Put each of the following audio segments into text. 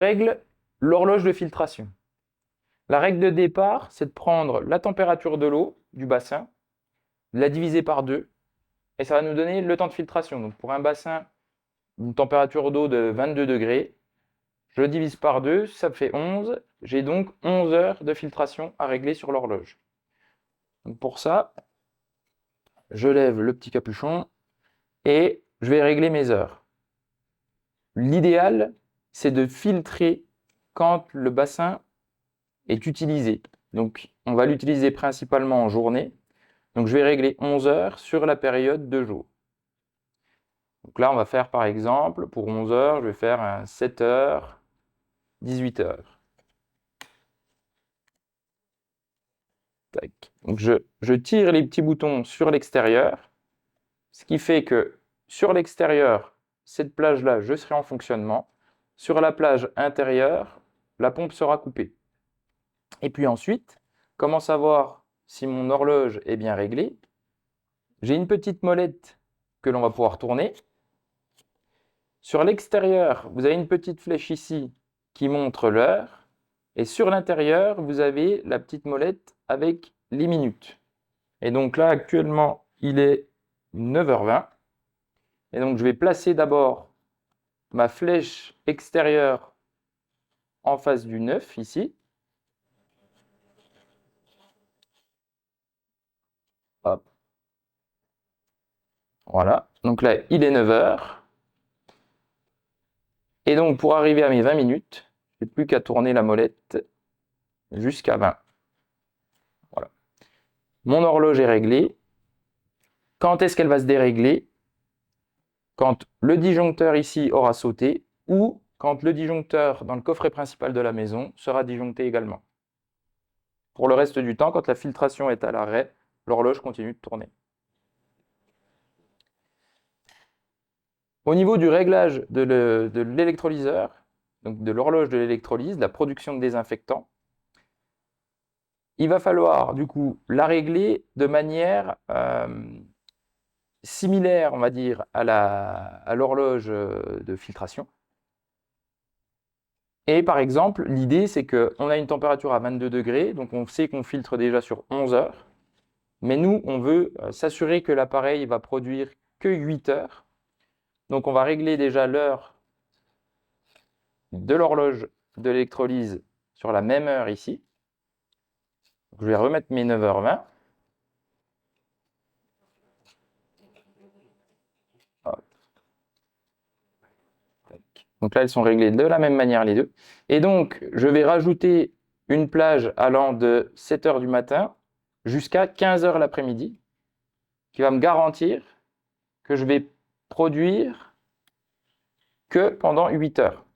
règle l'horloge de filtration. La règle de départ, c'est de prendre la température de l'eau du bassin, de la diviser par 2, et ça va nous donner le temps de filtration. Donc pour un bassin, une température d'eau de 22 degrés, je le divise par 2, ça me fait 11. J'ai donc 11 heures de filtration à régler sur l'horloge. Donc pour ça, je lève le petit capuchon et je vais régler mes heures. L'idéal, c'est de filtrer quand le bassin est utilisé. Donc, on va l'utiliser principalement en journée. Donc, je vais régler 11 heures sur la période de jour. Donc là, on va faire par exemple, pour 11 heures, je vais faire un 7 heures, 18 heures. Tac. Donc, je tire les petits boutons sur l'extérieur, ce qui fait que sur l'extérieur, cette plage-là, je serai en fonctionnement. Sur la plage intérieure, la pompe sera coupée. Et puis ensuite, comment savoir si mon horloge est bien réglée? J'ai une petite molette que l'on va pouvoir tourner. Sur l'extérieur, vous avez une petite flèche ici qui montre l'heure. Et sur l'intérieur, vous avez la petite molette avec les minutes. Et donc là, actuellement, il est 9h20. Et donc, je vais placer d'abord ma flèche extérieure en face du 9, ici. Hop. Voilà. Donc là, il est 9h. Et donc, pour arriver à mes 20 minutes, je n'ai plus qu'à tourner la molette jusqu'à 20. Voilà. Mon horloge est réglée. Quand est-ce qu'elle va se dérégler? Quand le disjoncteur ici aura sauté ou quand le disjoncteur dans le coffret principal de la maison sera disjoncté également. Pour le reste du temps, quand la filtration est à l'arrêt, l'horloge continue de tourner. Au niveau du réglage de l'électrolyseur, donc de l'horloge de l'électrolyse, la production de désinfectant, il va falloir du coup la régler de manière similaire, on va dire, à l'horloge de filtration. Et par exemple, l'idée, c'est qu'on a une température à 22 degrés, donc on sait qu'on filtre déjà sur 11 heures, mais nous, on veut s'assurer que l'appareil va produire que 8 heures. Donc on va régler déjà l'heure de l'horloge de l'électrolyse sur la même heure ici. Donc, je vais remettre mes 9h20. Donc là, elles sont réglées de la même manière les deux. Et donc, je vais rajouter une plage allant de 7h du matin jusqu'à 15h l'après-midi, qui va me garantir que je vais produire que pendant 8 heures.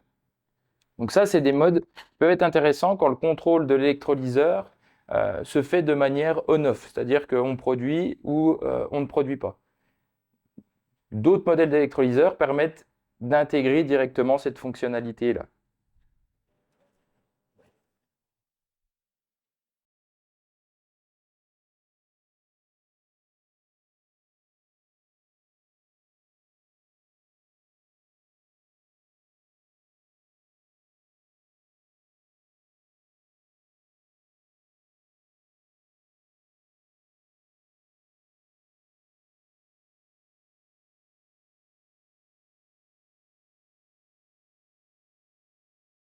Donc ça, c'est des modes qui peuvent être intéressants quand le contrôle de l'électrolyseur se fait de manière on-off, c'est-à-dire qu'on produit ou on ne produit pas. D'autres modèles d'électrolyseurs permettent d'intégrer directement cette fonctionnalité-là.